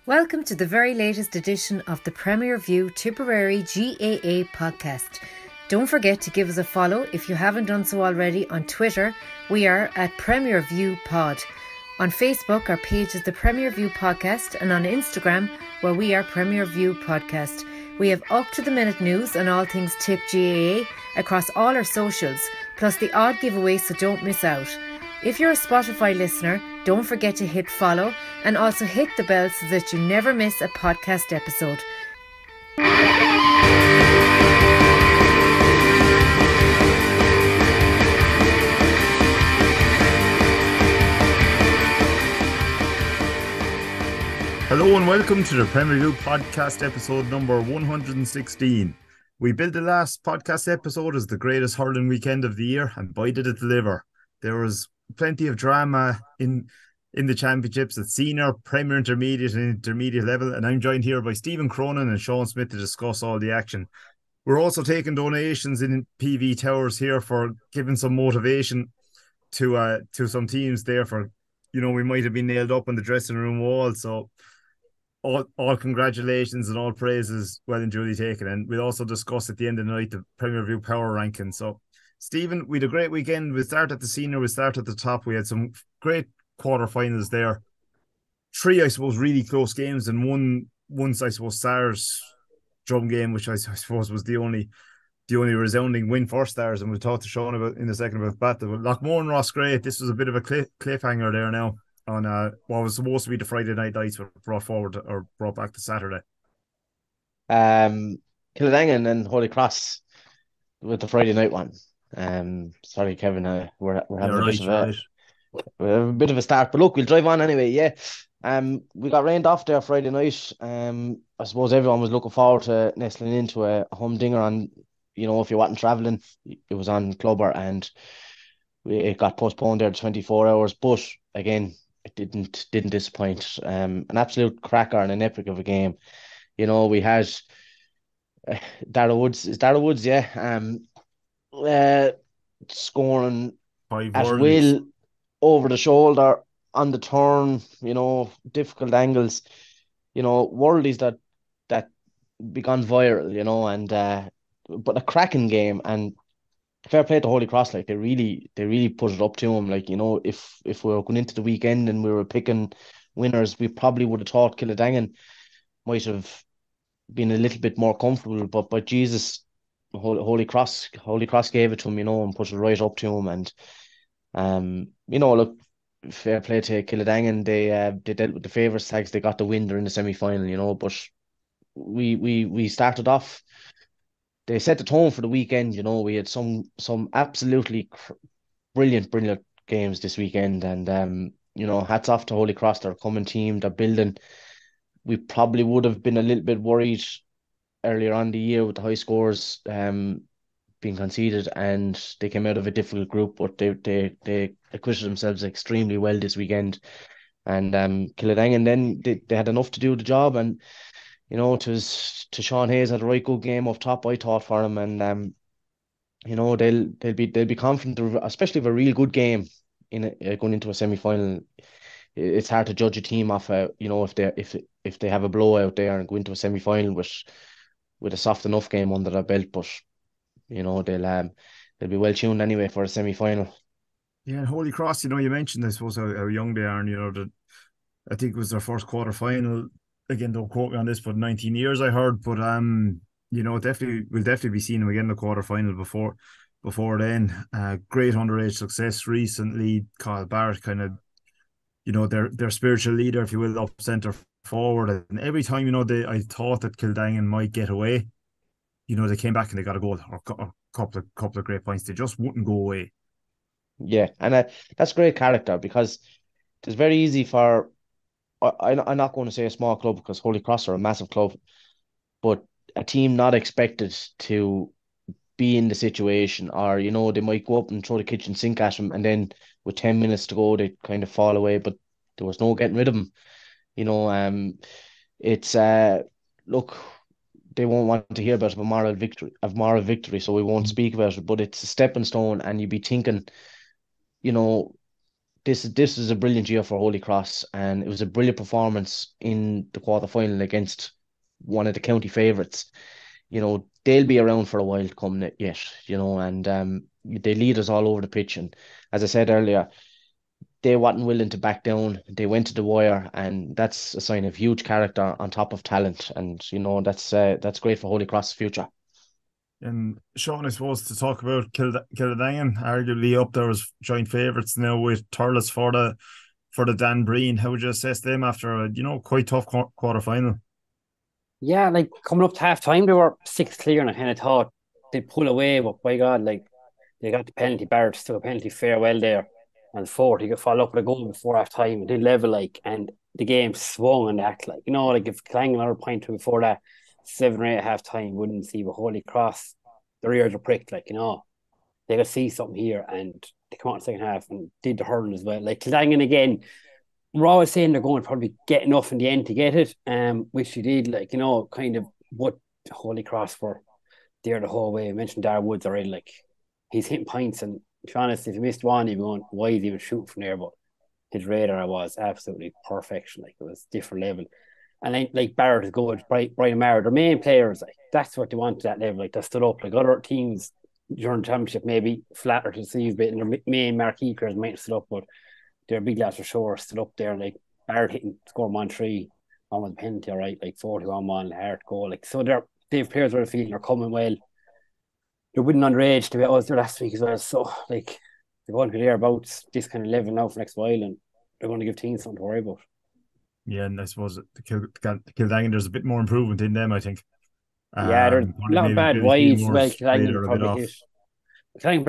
Welcome to the very latest edition of the Premier View Tipperary GAA podcast. Don't forget to give us a follow if you haven't done so already on Twitter. We are at Premier View Pod. On Facebook, our page is the Premier View Podcast, and on Instagram, where we are Premier View Podcast. We have up-to-the-minute news on all things Tip GAA across all our socials, plus the odd giveaway, so don't miss out. If you're a Spotify listener, don't forget to hit follow and also hit the bell so that you never miss a podcast episode. Hello and welcome to the Premier View podcast episode number 116. We billed the last podcast episode as the greatest hurling weekend of the year, and boy did it deliver. There was plenty of drama in the championships at senior, Premier, intermediate and intermediate level, and I'm joined here by Stephen Cronin and Sean Smith to discuss all the action. We're also taking donations in PV Towers here for giving some motivation to some teams there for, we might have been nailed up on the dressing room wall, so all congratulations and all praises well and duly taken. And we'll also discuss at the end of the night the Premier View Power Ranking. So Stephen, we had a great weekend. We start at the senior, we start at the top. We had some great quarterfinals there. Three, I suppose, really close games, and one, I suppose, Stars drum game, which I suppose was the only resounding win for Stars. And we'll talk to Sean about in a second about that. But Lockmore and Roscrea, this was a bit of a cliffhanger there now on what was supposed to be the Friday night lights, but brought back to Saturday. Kildangan and Holy Cross with the Friday night one. Sorry, Kevin, we're having a bit of a start, but look, we'll drive on anyway. Yeah, we got rained off there Friday night. I suppose everyone was looking forward to nestling into a humdinger on, if you wasn't travelling, it was on Clubber, and it got postponed there to 24 hours. But again, it didn't disappoint. An absolute cracker and an epic of a game. We had Dara Woods. Is Dara Woods? Yeah. Scoring at will, over the shoulder, on the turn, difficult angles, worldies that begun viral, and but a cracking game. And fair play to Holy Cross, like they really put it up to him. Like, if we were going into the weekend and we were picking winners, we probably would have thought Kildangan might have been a little bit more comfortable, but Jesus, Holy Cross gave it to him, and put it right up to him. And look, fair play to Kildangan. They dealt with the favourites tags. They got the win. They're in the semi-final, but we started off. They set the tone for the weekend. We had some absolutely brilliant games this weekend, and hats off to Holy Cross. They're a coming team. They're building. We probably would have been a little bit worried earlier on the year with the high scores being conceded, and they came out of a difficult group, but they acquitted themselves extremely well this weekend. And Kildangan then they had enough to do the job, and to Sean Hayes had a right good game up top, I thought, for him. And they'll be confident, especially with a real good game going into a semi-final. It's hard to judge a team off if they have a blowout there and go into a semi-final with a soft enough game under their belt. But they'll be well tuned anyway for a semi-final. Yeah, and Holy Cross, you mentioned, I suppose, how young they are, and that I think it was their first quarter-final. Again, don't quote me on this, but 19 years I heard. But we'll definitely be seeing them again in the quarter-final before then. Great underage success recently. Kyle Barrett kind of, their spiritual leader, if you will, up centre forward. And every time, I thought that Kildangan might get away, they came back and they got a goal or a couple of great points. They just wouldn't go away. Yeah, and that's great character, because it's very easy for, I'm not going to say a small club, because Holy Cross are a massive club, but a team not expected to be in the situation, or they might go up and throw the kitchen sink at them, and then with 10 minutes to go they kind of fall away, but there was no getting rid of them. It's look, they won't want to hear about a moral victory, so we won't speak about it, but it's a stepping stone. And you'd be thinking, this is a brilliant year for Holy Cross, and it was a brilliant performance in the quarter final against one of the county favourites. They'll be around for a while to come yet, and they lead us all over the pitch. And as I said earlier, they weren't willing to back down. They went to the wire, and that's a sign of huge character on top of talent. And that's great for Holy Cross' future. And Sean, I suppose to talk about Kildangan, arguably up there as joint favourites now with Thurles for the Dan Breen. How would you assess them after a quite tough quarter final? Yeah, like coming up to half time, they were 6 clear, and I kind of thought they'd pull away, but by God, like they got the penalty. Barrett took a penalty fair well there, and 40 could follow up with a goal before half time. It did level, and the game swung on that. If Clang another point before that, 7 or 8 at half time, wouldn't see. But Holy Cross, their ears were pricked, they could see something here, and they come out in the second half and did the hurling as well. Like Clangan again, we're always saying they're going to probably get enough in the end to get it, which they did. Kind of what Holy Cross were there the whole way. I mentioned Darragh Woods already. He's hitting points, and to be honest, if he missed one, he'd be going, why is he even shooting from there? But his radar was absolutely perfection. It was different level. And Barrett is good, Brian Maher, their main players, that's what they want at that level. They stood up. Other teams during the championship maybe flatter to see a bit, and their main marquee players might have stood up, but their big lads for sure stood up there. Barrett hitting, scoring 1-3, on with the penalty, all right, 41-1, hard goal. So they've players where the feeling are coming well. They're winning underage to be honest, there last week as well. So they're going to be there about this kind of level now for next while, and they're going to give teams something to worry about. Yeah, and I suppose the Kildangan, there's a bit more improvement in them, I think. Yeah, there's a lot of bad wides. Well, Kildangan probably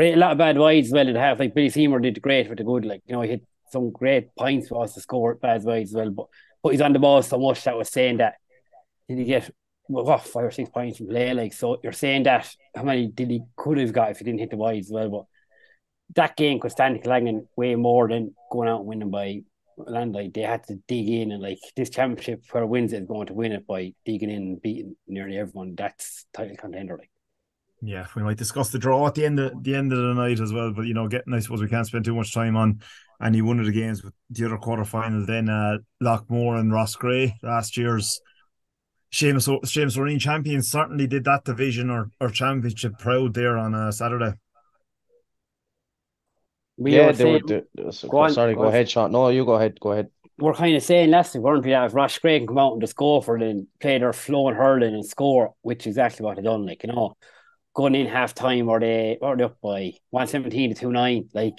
hit. A lot of bad wides as well in the half. Billy Seymour did great with the good. He hit some great points for us to score bad wides as well. But he's on the ball so much that was saying that did he get 5 or 6 points from play? So you're saying that how many did he could have got if he didn't hit the wides as well? But that game could stand Kildangan way more than going out and winning by land. They had to dig in, and this championship, whoever wins it is going to win it by digging in and beating nearly everyone. That's title contender. Yeah, we might discuss the draw at the end of the night as well. But I suppose we can't spend too much time on any one of the games with the other quarterfinal. Then Loughmore and Roscrea, last year's Seamus O'Reen champions, certainly did that division or championship proud there on Saturday. Sorry, go ahead, Sean. No, you go ahead. We're kind of saying last week, weren't we, that if Roscrea can come out and just go for it and play their flow and hurling and score, which is exactly what they've done. Going in half time, or they up by 117 to 2-9.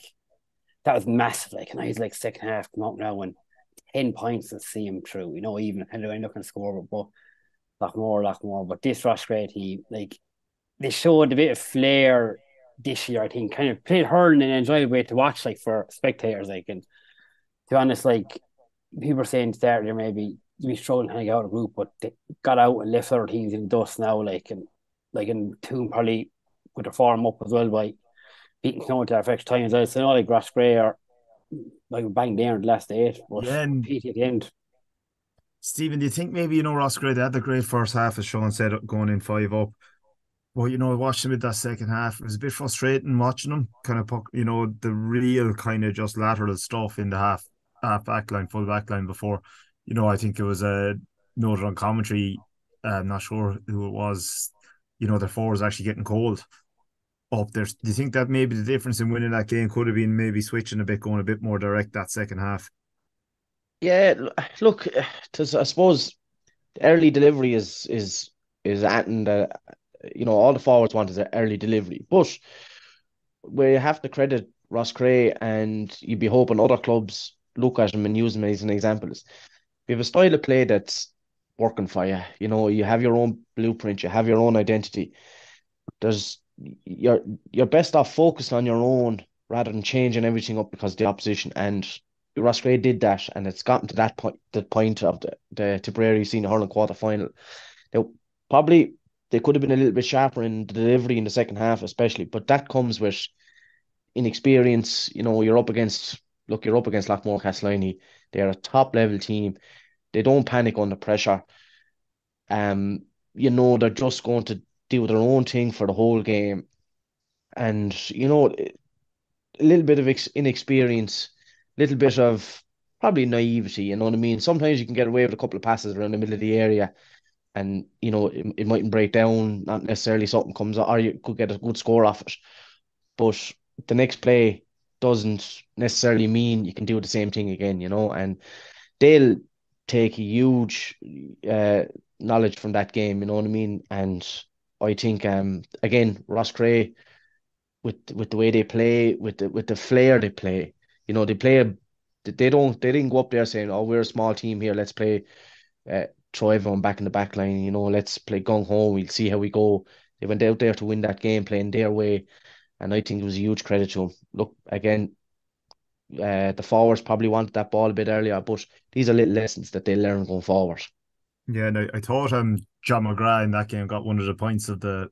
That was massive. And he's second half come out now and 10 points to see him through. Even and they're not going to score, but Loughmore. But this Roscrea team, they showed a bit of flair this year, I think. Kind of played hurling and enjoyable way to watch, for spectators. And to be honest, people were saying start there maybe we struggling to hang out a group, but they got out and left other teams in the dust now. And Toon probably put their form up as well by beating Clonard at extra time as well. So Roscrea are bang there in the last 8, but at the end. Stephen, do you think maybe Roscrea, they had the great first half, as Sean said, going in 5 up? But watching them with that second half, it was a bit frustrating watching them kind of the real kind of just lateral stuff in the half back line, full back line before. I think it was noted on commentary. I'm not sure who it was. Their forwards actually getting cold up there. Do you think that maybe the difference in winning that game could have been maybe switching a bit, going a bit more direct that second half? Yeah, look, I suppose the early delivery is at all the forwards want is an early delivery, but we have to credit Roscrea, and you'd be hoping other clubs look at him and use him as an example. We have a style of play that's working for you. You have your own blueprint, you have your own identity. You're best off focused on your own rather than changing everything up because of the opposition. And Roscrea did that, and it's gotten to that point, the point of the Tipperary senior hurling quarter final. Probably they could have been a little bit sharper in the delivery in the second half, especially, but that comes with inexperience. You're up against Loughmore Castleiney. They're a top level team. They don't panic under pressure. They're just going to do their own thing for the whole game. And, a little bit of inexperience little bit of probably naivety, you know what I mean? Sometimes you can get away with a couple of passes around the middle of the area and, you know, it mightn't break down, not necessarily something comes out, or you could get a good score off it. But the next play doesn't necessarily mean you can do the same thing again, you know, and they'll take a huge knowledge from that game, you know what I mean? And I think again, Ross Cray with the way they play, with the flair they play, you know, they didn't go up there saying, "Oh, we're a small team here, let's play throw everyone back in the back line, you know, let's play gung ho, we'll see how we go." They went out there to win that game playing their way, and I think it was a huge credit to them. Look, again, the forwards probably wanted that ball a bit earlier, but these are little lessons that they learn going forward. Yeah, and I thought John McGrath in that game got one of the points of the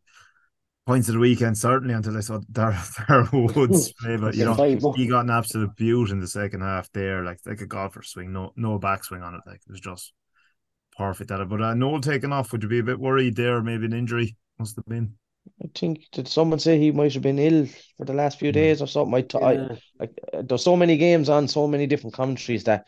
weekend, certainly until I saw Darragh Woods play. But you know, he got an absolute beaut in the second half there, like a golfer swing, no backswing on it. Like it was just perfect at it. But Noel taking off, would you be a bit worried there? Maybe an injury must have been. I think, did someone say he might have been ill for the last few days or something? There's so many games on, so many different countries that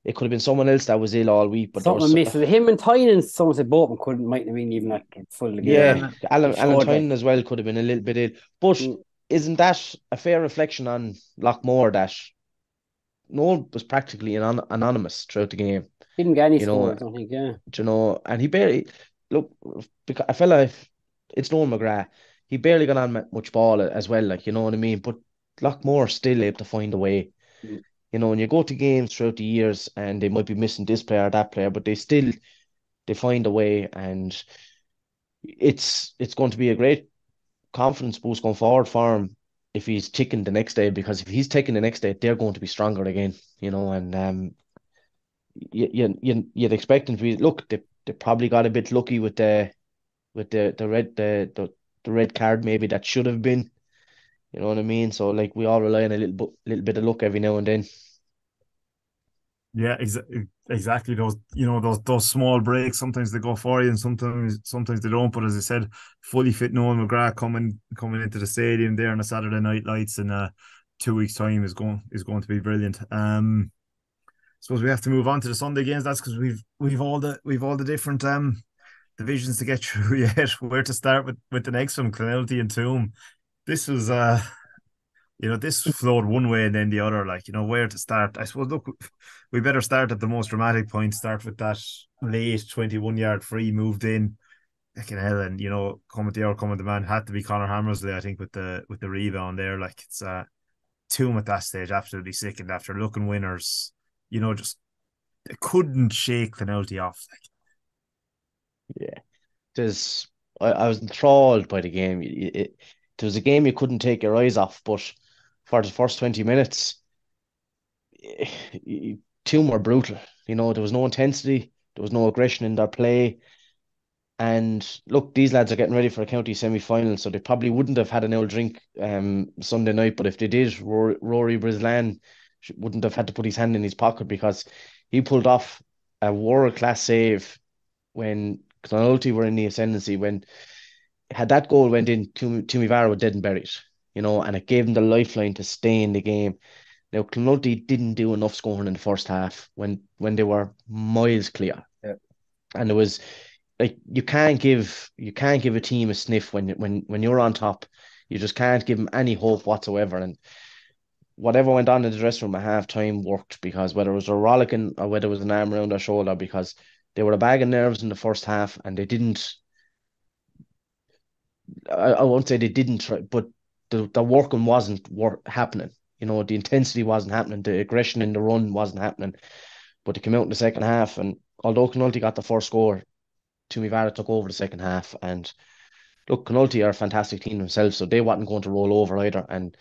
it could have been someone else that was ill all week. But something missed. Him and Tynan, someone said both of them might have been even like full again. Yeah, Alan Tynan as well could have been a little bit ill. But isn't that a fair reflection on Loughmore that Noel was practically anonymous throughout the game? Didn't get any scores, I don't think, yeah. You know, and he barely look, because I felt like it's Noel McGrath. He barely got on much ball as well, like, you know what I mean? But Loughmore still able to find a way. You know, when you go to games throughout the years and they might be missing this player or that player, but they find a way, and it's going to be a great confidence boost going forward for him if he's ticking the next day, because if he's taking the next day, they're going to be stronger again, you know, and you'd expect them to be. Look, they probably got a bit lucky with the red card maybe that should have been. You know what I mean? So like we all rely on a little bit of luck every now and then. Yeah, exactly. Those small breaks. Sometimes they go for you, and sometimes they don't. But as I said, fully fit Noel McGrath coming into the stadium there on a Saturday night lights in 2 weeks' time is going to be brilliant. Suppose we have to move on to the Sunday games. That's because we've all the different divisions to get through yet. Where to start with the next one, Clonelty and Tuam. This was this flowed one way and then the other. Like, you know, where to start. I suppose, look, we better start at the most dramatic point. Start with that late 21-yard free moved in. Fucking hell, and you know, coming the man had to be Conor Hammersley, I think, with the rebound there. Like, it's Tuam at that stage absolutely sickened after looking winners. You know, just they couldn't shake Clonelty off. Like, yeah, I was enthralled by the game. It was a game you couldn't take your eyes off, but for the first 20 minutes, Tuam were brutal. You know, there was no intensity, there was no aggression in their play. And look, these lads are getting ready for a county semi-final, so they probably wouldn't have had an old drink Sunday night. But if they did, Rory Brislan wouldn't have had to put his hand in his pocket, because he pulled off a world-class save when Clonelty were in the ascendancy. When had that goal went in, Toomevara were dead and buried, you know, and it gave them the lifeline to stay in the game. Now, Clonelty didn't do enough scoring in the first half when they were miles clear. Yeah. And it was like you can't give a team a sniff when you're on top. You just can't give them any hope whatsoever. And whatever went on in the dressing room at half time worked, because whether it was a rollicking or whether it was an arm around their shoulder, because they were a bag of nerves in the first half, and they didn't. I won't say they didn't try, but the working wasn't happening. You know, the intensity wasn't happening, the aggression in the run wasn't happening. But they came out in the second half, and although Clonelty got the first score, Toomevara took over the second half. And look, Clonelty are a fantastic team themselves, so they wasn't going to roll over either. And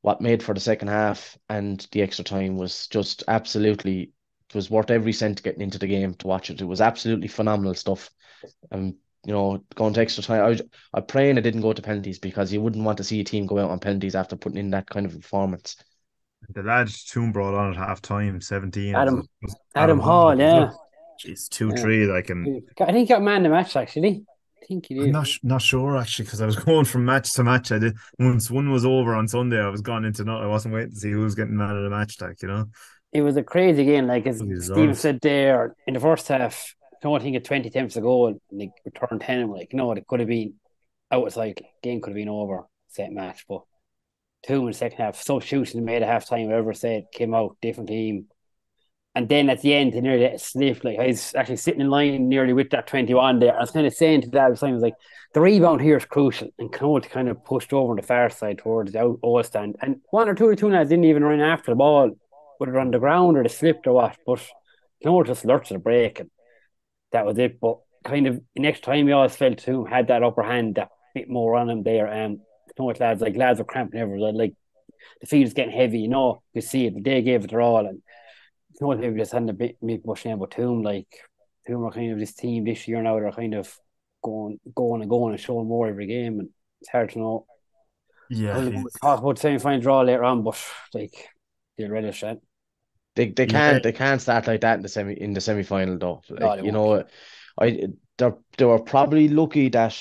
what made for the second half and the extra time was just absolutely, it was worth every cent getting into the game to watch it. It was absolutely phenomenal stuff. And you know, going to extra time, I'm praying it didn't go to penalties, because you wouldn't want to see a team go out on penalties after putting in that kind of performance. The lad Tuam brought on at half time, 17. Adam Hall, yeah. It's 2-3, like, and I think he got man of the match, actually. I think he I'm did. not sure actually because I was going from match to match. I did once one was over on Sunday. I was gone into not. I wasn't waiting to see who was getting man of the match. It was a crazy game. Like as He Stephen deserves. said there in the first half, I don't think at 20 attempts a goal and they returned 10. Like, it could have been out of cycle. Game could have been over, set match. But two in the second half, substitution made at half time, whatever said, came out, different team. And then at the end, he nearly slipped. Like, I was actually sitting in line nearly with that 21 there. I was kind of saying to that, I was like, the rebound here is crucial. And Knoll kind of pushed over on the far side towards the all stand. And one or two of the two lads didn't even run after the ball, whether they're on the ground or they slipped or what. But Knoll just lurched the break. And that was it. But kind of next time, we always felt too had that upper hand, that bit more on him there. Lads were cramping everywhere. Like, the field is getting heavy, you see it. They gave it their all. And maybe just hadn't a bit much name, but Toom are kind of this team this year now. They're kind of going and showing more every game, and it's hard to know. Yeah, We'll talk about semi-final draw later on, but like they're ready to shine. They can't start like that in the semi final though. Like, they were probably lucky that,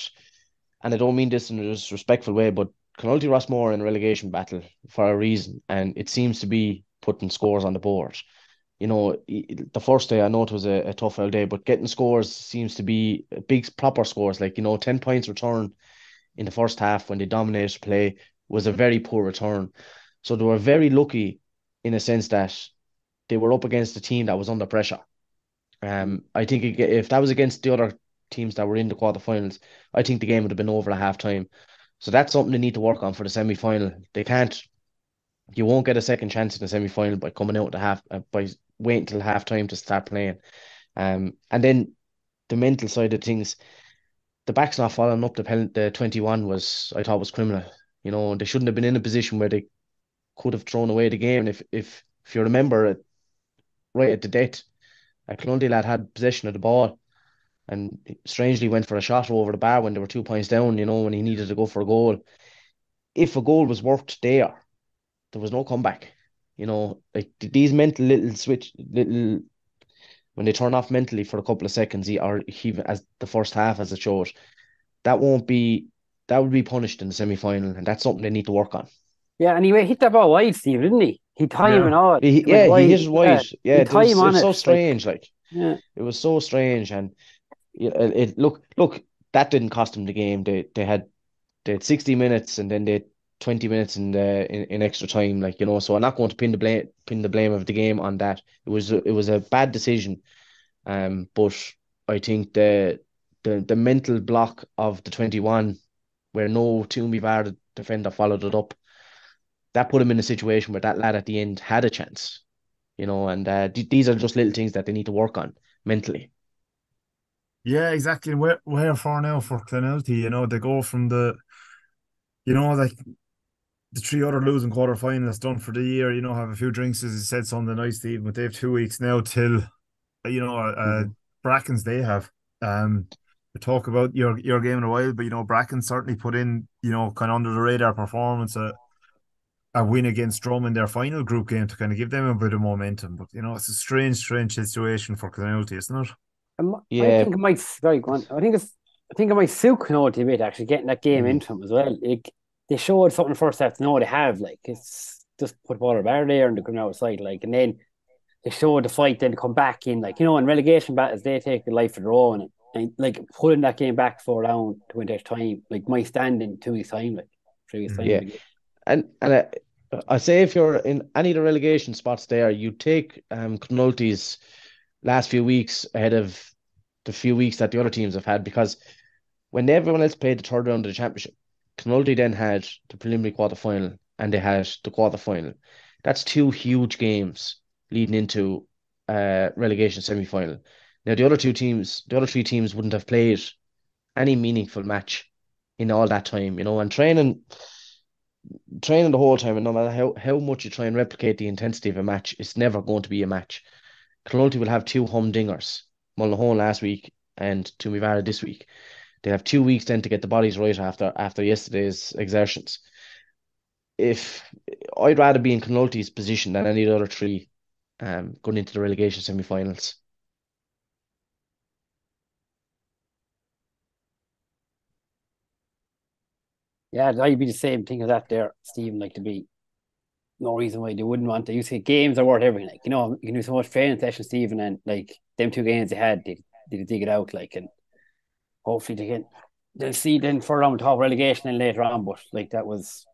and I don't mean this in a disrespectful way, but Clonoulty Rossmore in a relegation battle for a reason, and it seems to be putting scores on the board. The first day I know it was a tough old day, but getting scores seems to be big proper scores. Like, 10 points return in the first half when they dominated play was a very poor return. So they were very lucky in a sense that they were up against a team that was under pressure. I think if that was against the other teams that were in the quarterfinals, I think the game would have been over at half time. So that's something they need to work on for the semi-final. You won't get a second chance in the semi-final by coming out by waiting till half time to start playing. And then the mental side of things, the back's not following up the 21 I thought was criminal. They shouldn't have been in a position where they could have thrown away the game. And if you remember it, right at the death, a Clondy lad had possession of the ball and strangely went for a shot over the bar when they were 2 points down, when he needed to go for a goal. If a goal was worked there was no comeback. Like these mental little when they turn off mentally for a couple of seconds, or even as the first half as it shows, that would be punished in the semi-final, and that's something they need to work on. Yeah, and he hit that ball wide, Steve, didn't he? He timed and all. He hit it wide. Yeah, it was so strange. It was so strange, and look, that didn't cost them the game. They had 60 minutes, and then they 20 minutes in extra time, so I'm not going to pin the blame of the game on that. It was a bad decision, but I think the mental block of the 21, where no Toomey VAR defender followed it up, that put him in a situation where that lad at the end had a chance, and these are just little things that they need to work on mentally. Yeah, exactly. Where for now for Clonelty? They go from like the three other losing quarterfinalists done for the year, have a few drinks, as you said Sunday night, Steve, but they have 2 weeks now till, Brackens they have. We talk about your game in a while, but, Bracken certainly put in, kind of under the radar performance, a win against Drum in their final group game to kind of give them a bit of momentum. But, it's a strange situation for Clonelty, isn't it? I think it might, sorry, go on. I think it might suit Clonelty a bit, actually, getting that game into them as well. They showed something first half. They have, it's just put ball bar there and they come outside, and then they showed the fight, then come back in, in relegation battles, they take a life of their own, and pulling that game back 4 down to win extra time, my stand in 2 weeks' time, 3 weeks' time. Yeah, and I say if you're in any of the relegation spots there, you take Clonulty's last few weeks ahead of the few weeks that the other teams have had, because when everyone else played the third round of the championship, Clonulty then had the preliminary quarterfinal and they had the quarterfinal. That's 2 huge games leading into relegation semi-final. Now the other 3 teams wouldn't have played any meaningful match in all that time, and training the whole time, and no matter how much you try and replicate the intensity of a match, it's never going to be a match. Clonulty will have 2 humdingers, Mullinahone last week and Toomey VAR this week. They have 2 weeks then to get the bodies right after yesterday's exertions. If I'd rather be in Clonulty's position than any of the other 3 going into the relegation semi-finals. Yeah, I'd be the same thing as that there, Stephen. Like, to be no reason why they wouldn't want to. You say games are worth everything. Like, you can do so much training sessions, Stephen, and like them 2 games they had, they dig it out. Like, and hopefully they'll see then further on top relegation and later on. But like that was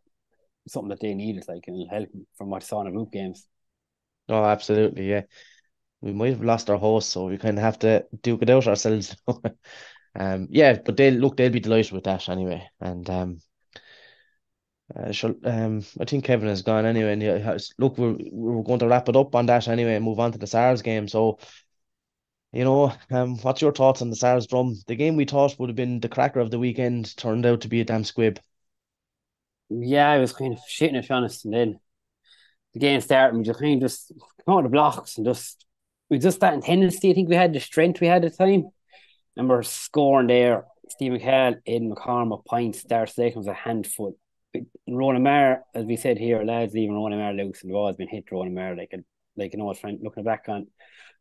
something that they needed. Like, and it'll help them from what I saw in the group games. Oh, absolutely, yeah. We might have lost our host, so we kind of have to duke it out ourselves. Yeah, but they'll be delighted with that anyway. And I think Kevin has gone anyway. And look, we're going to wrap it up on that anyway and move on to the SARS game. So, what's your thoughts on the SARS Drum? The game we thought would have been the cracker of the weekend turned out to be a damn squib. Yeah, I was kind of shitting it, to be honest. And then the game started, and we just kind of just come out of the blocks and we just that intensity. I think we had the strength we had at the time, and we're scoring there. Steve McHale, Aidan McCormack, points. Darcy Lakin was a handful. Ronan Maher, as we said here, lads leaving Ronan Maher loose, and the ball's been hit to Ronan Maher. Looking back on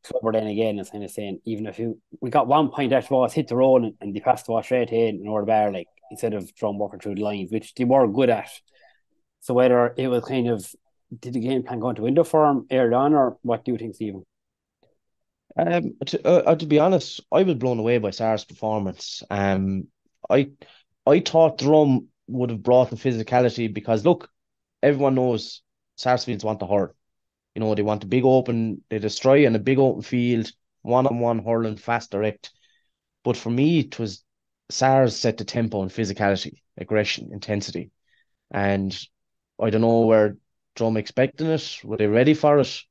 Clubber then again, it's kind of saying, even if we got 1 point after the ball, hit the road and they passed the ball straight to Aidan and over the bar, like instead of throwing working through the lines, which they were good at. So whether it was kind of, did the game plan go into window for him early on, or what do you think, Stephen? To be honest, I was blown away by SARS' performance. I thought Drum would have brought the physicality because look, everyone knows Sarsfields want to hurl. They want a big open, they destroy in a big open field, one-on-one hurling, fast, direct. But for me, it was SARS set the tempo and physicality, aggression, intensity. And I don't know where Drum expecting it, were they ready for it?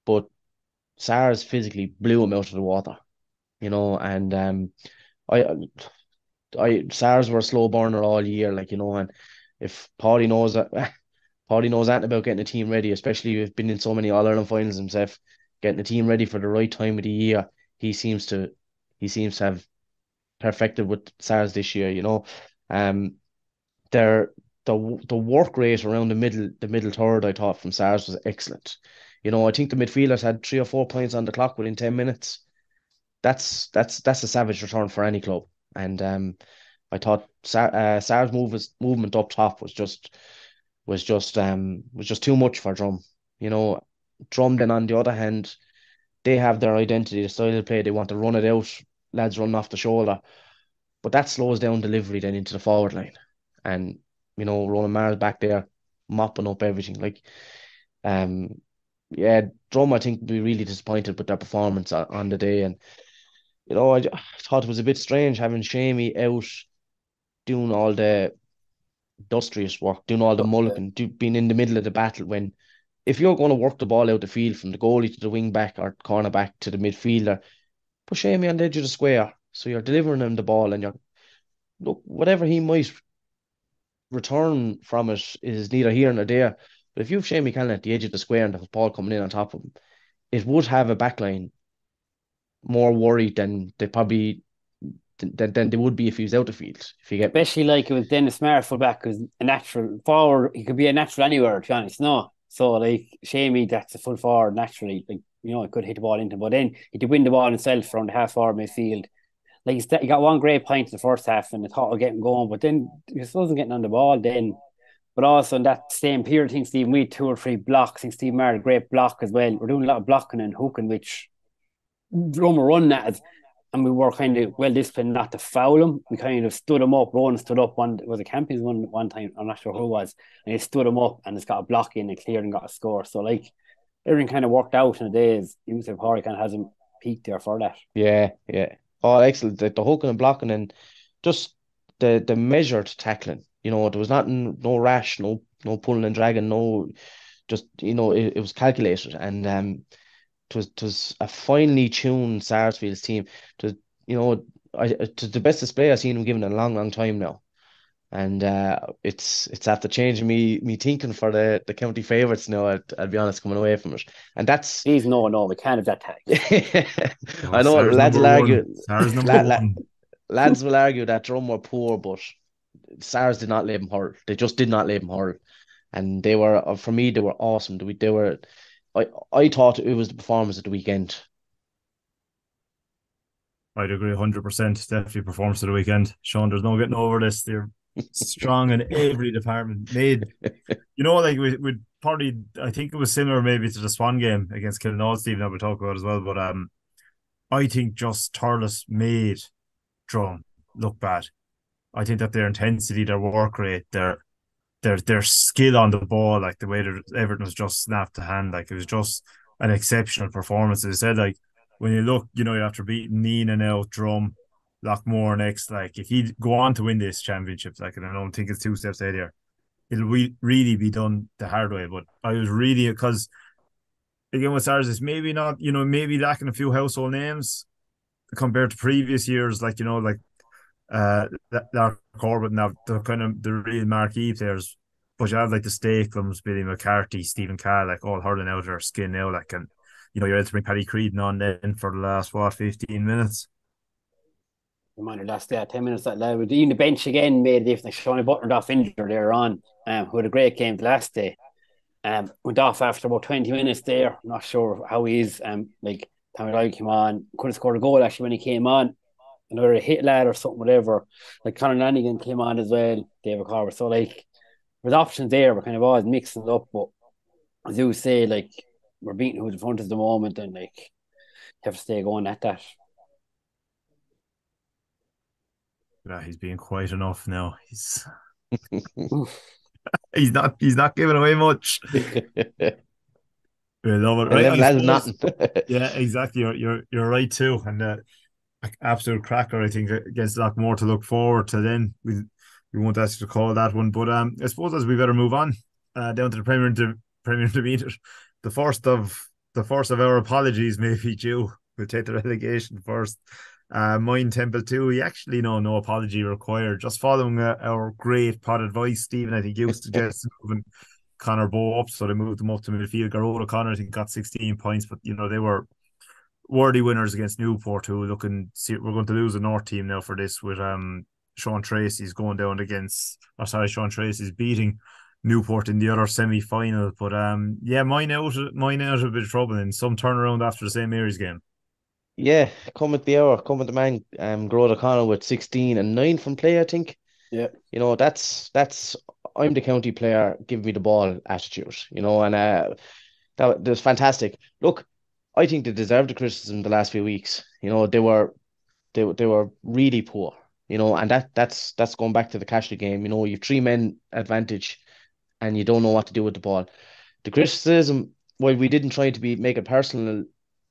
But SARS physically blew him out of the water, and SARS were a slow burner all year, and if Paddy knows that, Paddy knows anything about getting a team ready, especially if he's been in so many All Ireland finals himself, getting a team ready for the right time of the year. He seems to have perfected with SARS this year. Their the work rate around the middle third, I thought, from SARS was excellent. I think the midfielders had 3 or 4 points on the clock within 10 minutes. That's a savage return for any club. And I thought SAR's movement up top was just too much for Drum. Drum then on the other hand, they have their identity, the style of play. They want to run it out, lads running off the shoulder. But that slows down delivery then into the forward line. And, Ronan Maher's back there mopping up everything. Yeah, Drum, I think, would be really disappointed with their performance on the day. And, I thought it was a bit strange having Shamey out doing all the industrious work, doing all the mulligan, being in the middle of the battle when if you're going to work the ball out the field from the goalie to the wing back or cornerback to the midfielder, put Shamey on the edge of the square. So you're delivering him the ball and whatever he might return from it is neither here nor there. But if you have Shamey Callan at the edge of the square and the ball coming in on top of him, it would have a backline more worried than they would be if he was out the field. If you get especially like it was Dennis Maher fullback, who's a natural forward. He could be a natural anywhere, to be honest. No, so like Shamey, that's a full forward naturally. Like he could hit the ball into him, but then he could win the ball himself from the half forward midfield. Like he got one great point in the first half, and the thought of getting going, but then he just wasn't getting on the ball then. But also in that same period, I think Steve, we had 2 or 3 blocks. I think Steve Maher had a great block as well. We're doing a lot of blocking and hooking, which Drum were running at us, and we were kind of well disciplined not to foul him. We kind of stood him up. Rowan stood up. Was it Campy's one time? I'm not sure who it was. And he stood him up and it's got a block in and cleared and got a score. So like everything kind of worked out in the days. Yusuf Hori kind of hasn't peaked there for that. Yeah. Oh, excellent. The hooking and blocking and just the measured tackling. There was no rash, no pulling and dragging, no, just it was calculated, and it was a finely tuned Sarsfield's team. To the best display I've seen him given in a long time now, and it's after changing me thinking for the county favourites now. I'll be honest, coming away from it, and that's no, we can't have that tag. I know lads will argue. Lads will argue that Drum were poor, but SARS did not let him hurl. They just did not let him hurl. And they were, for me, they were awesome. I thought it was the performance of the weekend. I'd agree 100%. Definitely performance of the weekend. Sean, there's no getting over this. strong in every department. Made, like we probably, I think it was similar maybe to the Swan game against Kilkenny, Stephen, that we'll talk about as well. But I think just Thurles made Drum look bad. I think that their intensity, their work rate, their skill on the ball, like the way that everything was just snapped to hand, like it was just an exceptional performance. As I said, like when you look, after beating Nina now, Drum, Lockmore next, like if he go on to win this championship, like, and I don't think it's two steps ahead here, it'll really be done the hard way. But I was really, because again with Stars is maybe not, maybe lacking a few household names compared to previous years, like like that Corbett now, the kind of the real marquee players. But you have like the Stakelums, Billy McCarthy, Stephen Carr, like all hurling out of their skin now, like, and you're able to bring Paddy Creedon on then for the last 15 minutes. Reminder last 10 minutes that lad even the bench again made a difference. Shawnee Butler off injured there on, who had a great game the last day. Went off after about 20 minutes there. Not sure how he is. Like Tommy Lyle came on, couldn't score a goal actually when he came on. Another hit lad or something, whatever. Like Conor Lanigan came on as well, David Corbett. So like there's options there, we're kind of always mixing it up, but as you say, like we're beating who's in front at the moment, and like you have to stay going at that. Yeah, he's being quiet enough now. He's he's not giving away much. We love it, right? Nothing. Yeah, exactly. You're right too, and absolute cracker. I think against Lockmore to look forward to. Then we won't ask you to call that one, but I suppose as we better move on down to the Premier Intermediate. The first of our apologies may be due. We'll take the relegation first. Mine Temple 2, actually no apology required. Just following our great pod advice, Stephen, I think you suggested moving Connor Bowe up, so they moved him up to midfield. Garrod O'Connor, I think, got 16 points, but they were worthy winners against Newport, who we're going to lose a North team now for this with Sean Tracy's going down against, Sean Tracy's beating Newport in the other semi-final. But mine out a bit of trouble in some turnaround after the St. Mary's game. Yeah, come at the hour, come at the man, Garrod O'Connell with 16 and 9 from play, I think. Yeah. That's I'm the county player, give me the ball attitude, and that was fantastic. Look, I think they deserved the criticism the last few weeks. They were really poor, and that's going back to the Cashley game. You've 3 men advantage and you don't know what to do with the ball. The criticism, while we didn't try to make it personal,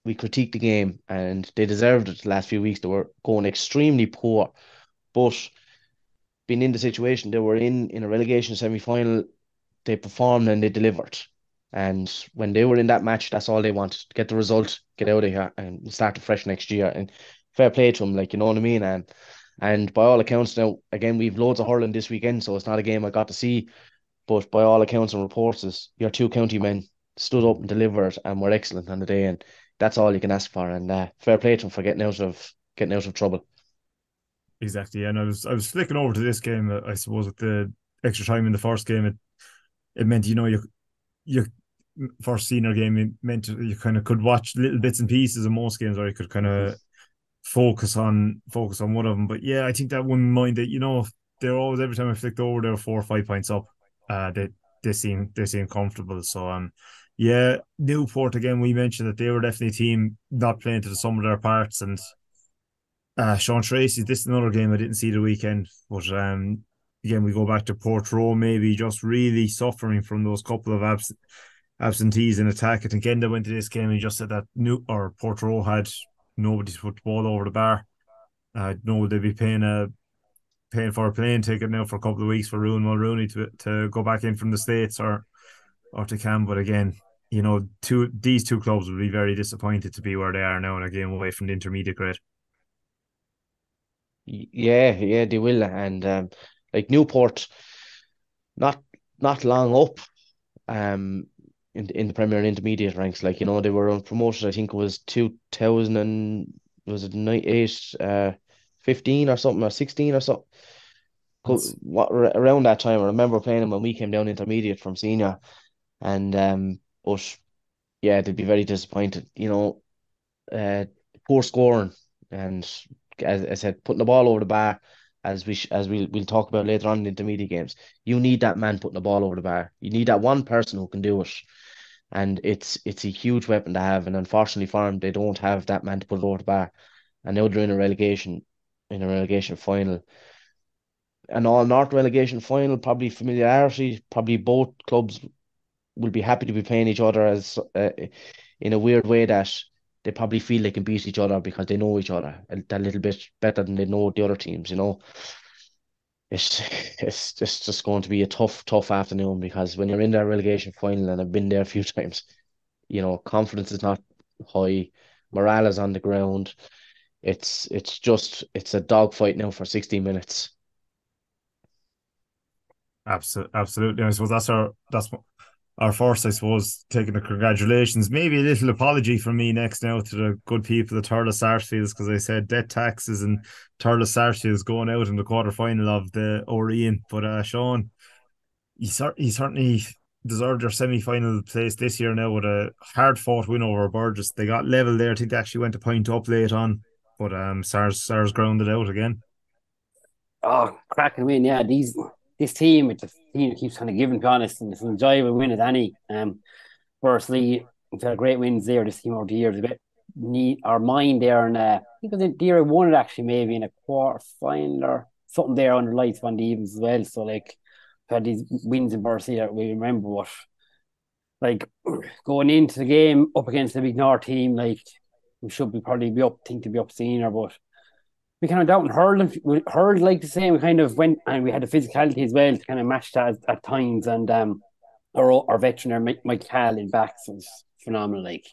we critiqued the game and they deserved it the last few weeks. They were going extremely poor, but being in the situation they were in a relegation semi-final, they performed and they delivered. And when they were in that match, that's all they wanted, to get the result, get out of here and start afresh next year. And fair play to them, like, you know what I mean? And by all accounts now, again, we've loads of hurling this weekend, so it's not a game I got to see, but by all accounts and reports, is your 2 county men stood up and delivered and were excellent on the day, and that's all you can ask for. And fair play to them for getting out of trouble. Exactly, and I was flicking over to this game. I suppose with the extra time in the first game, it meant you first senior game, it meant you kind of could watch little bits and pieces of most games, or you could kind of focus on one of them. But yeah, I think that one mind that they're always, every time I flicked over, they were 4 or 5 points up. They seem comfortable. So yeah, Newport again. We mentioned that they were definitely a team not playing to the sum of their parts, and Sean Tracy. This is another game I didn't see the weekend, but again we go back to Portroe, maybe just really suffering from those couple of absentees in attack. I think Enda went to this game and he just said that Portroe had nobody to put the ball over the bar. No, they'd be paying for a plane ticket now for a couple of weeks for Rowan Mulrooney to go back in from the States or to Cam. But again, these two clubs will be very disappointed to be where they are now and a game away from the intermediate grade. Yeah, they will. And like Newport, not long up in the Premier and Intermediate ranks. Like, they were promoted, I think it was 2000 and was it 15 or something, or 16 or something. Around that time, I remember playing them when we came down intermediate from senior, and but yeah, they'd be very disappointed. Poor scoring, and as I said, putting the ball over the bar. we'll talk about later on in the intermediate games. You need that man putting the ball over the bar. You need that one person who can do it. And it's a huge weapon to have. And unfortunately for them, they don't have that man to put it over the bar. And now they're in a relegation final. An all North relegation final, probably familiarity, probably both clubs will be happy to be playing each other as in a weird way that they probably feel they can beat each other because they know each other a little bit better than they know the other teams, you know. It's just going to be a tough afternoon because when you're in that relegation final, and I've been there a few times, you know, confidence is not high, morale is on the ground. It's a dogfight now for 60 minutes. Absolutely. I suppose that's our first, I suppose, taking the congratulations. Maybe a little apology from me next now to the good people at Thurles Sarsfields, because I said debt taxes and Thurles Sarsfields going out in the quarter final of the Orion. But Sean, he certainly deserved their semi-final place this year now with a hard fought win over Burgess. They got level there. I think they actually went a point up late on, but SARS grounded out again. Oh, cracking win! Yeah, this team, it's a team that keeps kind of giving, to be honest, and it's an enjoyable win as any. Firstly, we've had great wins there. This team over the years, a bit neat our mind there, and I think the year won it actually, maybe in a quarter final or something there under lights on the evens as well. So like, we've had these wins in Bursley that we remember. What like going into the game up against the big North team, like we should probably be up, think to be up senior, but we kind of went out and hurled. We hurled like the same. We kind of went, and we had the physicality as well to kind of match that at times. And our veteran there, Mike Cal in backs was phenomenal. Like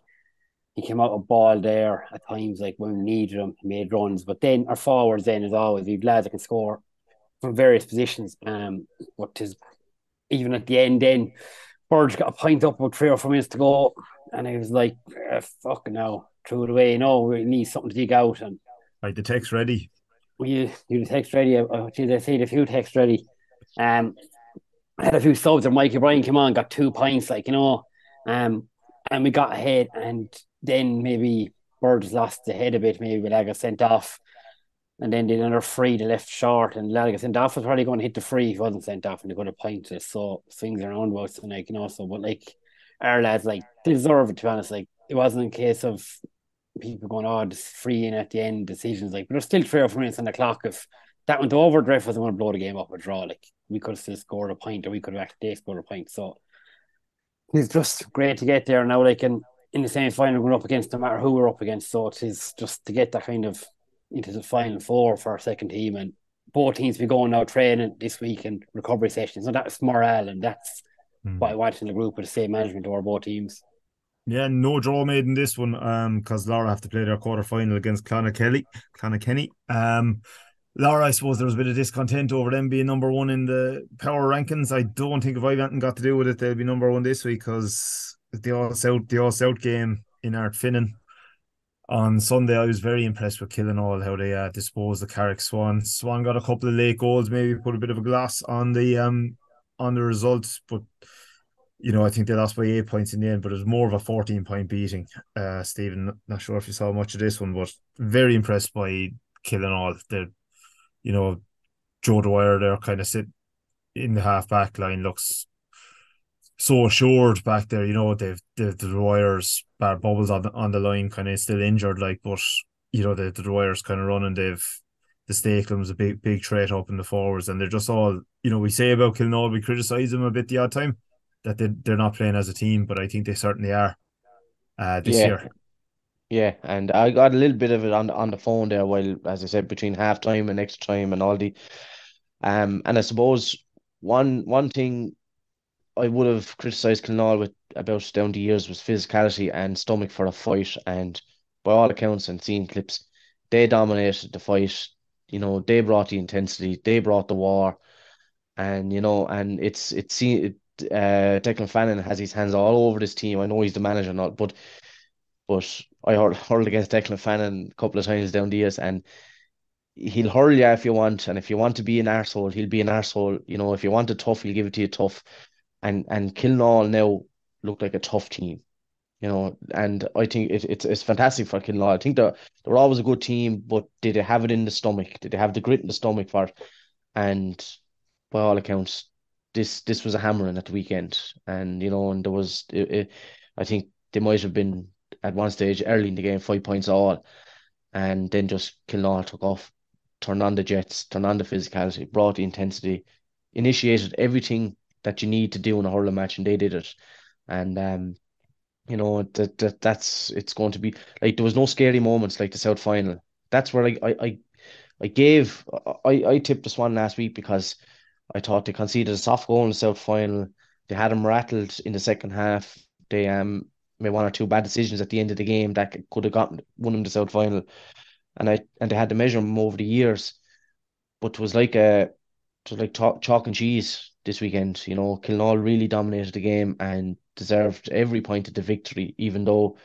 he came out with ball there at times, like when we needed him, he made runs. But then our forwards, then as always, we've lads that can score from various positions. But even at the end, then Burge got a point up with 3 or 4 minutes to go, and I was like, "Fucking now, threw it away. No, we need something to dig out." And right, the text ready. You the text ready? I say the few text ready. I had a few subs, and Mikey Bryan came on, got 2 pints, like, you know, and we got ahead, and then maybe Birds lost the head a bit. Maybe Laga got sent off, and then did another free, they left short, and Laga got sent off. Was probably going to hit the free. He wasn't sent off, and they got a pint. So swings around about, and like, you know, so but like our lads like deserve it, to be honest. Like it wasn't a case of people going, oh, this free in at the end decisions, like, but there's still 3 or 4 minutes on the clock. If that went over, the ref wasn't going to blow the game up a draw. Like we could have still scored a point, or we could have actually scored a point. So it's just great to get there now, like in the semi final, going up against no matter who we're up against. So it is just to get that kind of into the final 4 for our second team, and both teams be going now training this week and recovery sessions. So that's morale, and that's what I want in the group with the same management over both teams. Yeah, no draw made in this one, because Laura have to play their quarter final against Clonakilly. Laura, I suppose there was a bit of discontent over them being number 1 in the power rankings. I don't think if I've anything got to do with it, they'll be number 1 this week, because the All South game in Ardfinnan on Sunday, I was very impressed with Killinall, how they disposed the Carrick Swan. Swan got a couple of late goals, maybe put a bit of a gloss on the results, but you know, I think they lost by 8 points in the end, but it was more of a 14-point beating. Stephen, not sure if you saw much of this one, but very impressed by Killinall. You know, Joe Dwyer there kind of sit in the half back line, looks so assured back there. You know, they've the Dwyer's bubbles on the line, kind of still injured, like, but you know, the Dwyer's kind of running. The Stakelum's a big threat up in the forwards, and they're just all, you know, we say about Killinall, we criticise them a bit the odd time that they're not playing as a team, but I think they certainly are this year. Yeah, and I got a little bit of it on the phone there while, as I said, between half time and extra time and all the and I suppose one thing I would have criticised Killinall with about down the years was physicality and stomach for a fight, and by all accounts and seeing clips, they dominated the fight. You know, they brought the intensity, they brought the war, and you know, and Declan Fannin has his hands all over this team. I know he's the manager, not, but I hurled against Declan Fannin a couple of times down the years, and he'll hurl you if you want, and if you want to be an arsehole, he'll be an arsehole. You know, if you want it tough, he'll give it to you tough. And Killinall now look like a tough team. And I think it's fantastic for Kinlaw. I think they're always a good team, but did they have it in the stomach? Did they have the grit in the stomach for it? And by all accounts, this was a hammering at the weekend. And and there was I think they might have been at one stage early in the game 5 points all, and then just Kilnall took off, turned on the jets, turned on the physicality, brought the intensity, initiated everything that you need to do in a hurling match, and they did it. And that's it's going to be like there was no scary moments like the South final. That's where I tipped the Swan last week because I thought they conceded a soft goal in the South final. They had them rattled in the second half. They made one or two bad decisions at the end of the game that could have gotten won them the South final, and they had to measure them over the years. But it was like chalk and cheese this weekend. Kilnall really dominated the game and deserved every point of the victory, even though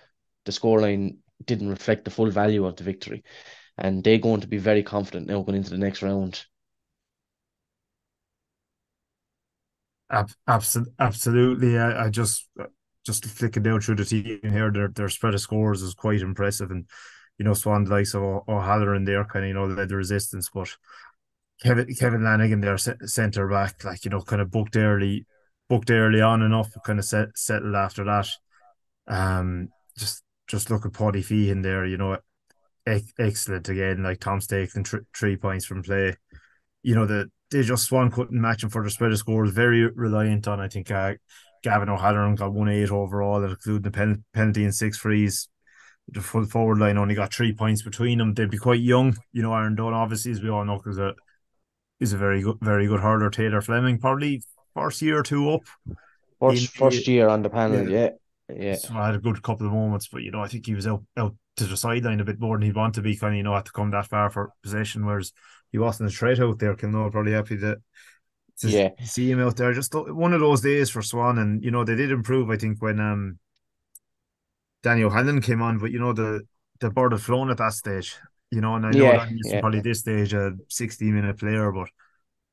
the scoreline didn't reflect the full value of the victory. And they're going to be very confident now going into the next round. Absolutely. I just flicking down through the team here, their spread of scores is quite impressive, and Swan, the likes of O'Halloran there kind of led the resistance, but Kevin Lanigan there, centre back, like kind of booked early on enough, kind of settled after that. Um, just look at Paddy Feehan there, excellent again. Like Tom Stakelin, 3 points from play. They just Swan couldn't match him for the spread of scores. Very reliant on, I think, Gavin O'Halloran got 1-8 overall, including the penalty and 6 frees. The full forward line only got 3 points between them. They'd be quite young. Aaron Dunn, obviously, as we all know, is a very good hurler. Taylor Fleming, probably first year or two up. First year on the panel, yeah. So I had a good couple of moments, but I think he was out to the sideline a bit more than he'd want to be. Kind of had to come that far for possession, whereas he wasn't a threat out there. Kilnow probably happy to see him out there. Just one of those days for Swan, and they did improve. I think when Danny O'Hanlon came on, but the bird had flown at that stage. And I know Danny's probably this stage a 60-minute player, but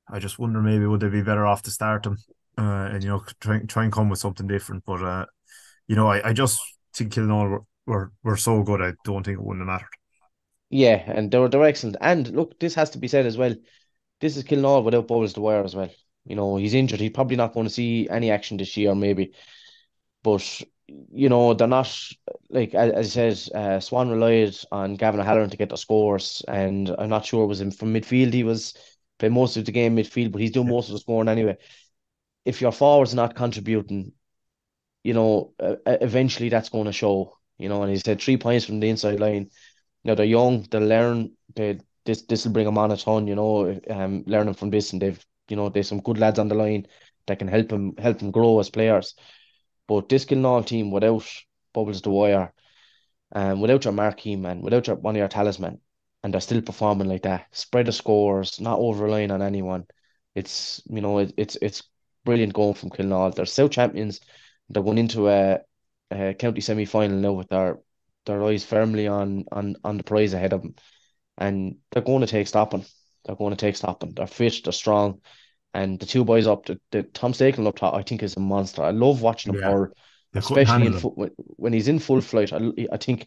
I just wonder maybe would they be better off to start him, and try and come with something different. But I just think Kilnow were so good. I don't think it wouldn't have mattered. Yeah, and they were excellent. And look, this has to be said as well. This is Kilnow without Bubbles Dwyer as well. He's injured. He's probably not going to see any action this year, maybe. But they're not like as I said. Swan relied on Gavin O'Halloran to get the scores, and I'm not sure it was him from midfield. He was playing most of the game midfield, but he's doing most of the scoring anyway. If your forwards are not contributing, eventually that's going to show. And he said 3 points from the inside line. They're young, they'll learn. This will bring them on a ton. Learning from this, and there's some good lads on the line that can help them grow as players. But this Kilnall team, without Bubbles Dwyer, without your marquee man, without one of your talisman, and they're still performing like that, spread the scores, not over relying on anyone. It's it's brilliant going from Kilnall. They're South champions. They're going into a county semi final now with their eyes firmly on the prize ahead of them, and they're going to take stopping. They're fit, they're strong, and the two boys up, the Tom Stakelin up top, I think is a monster. I love watching him hurl, especially when he's in full flight. I think,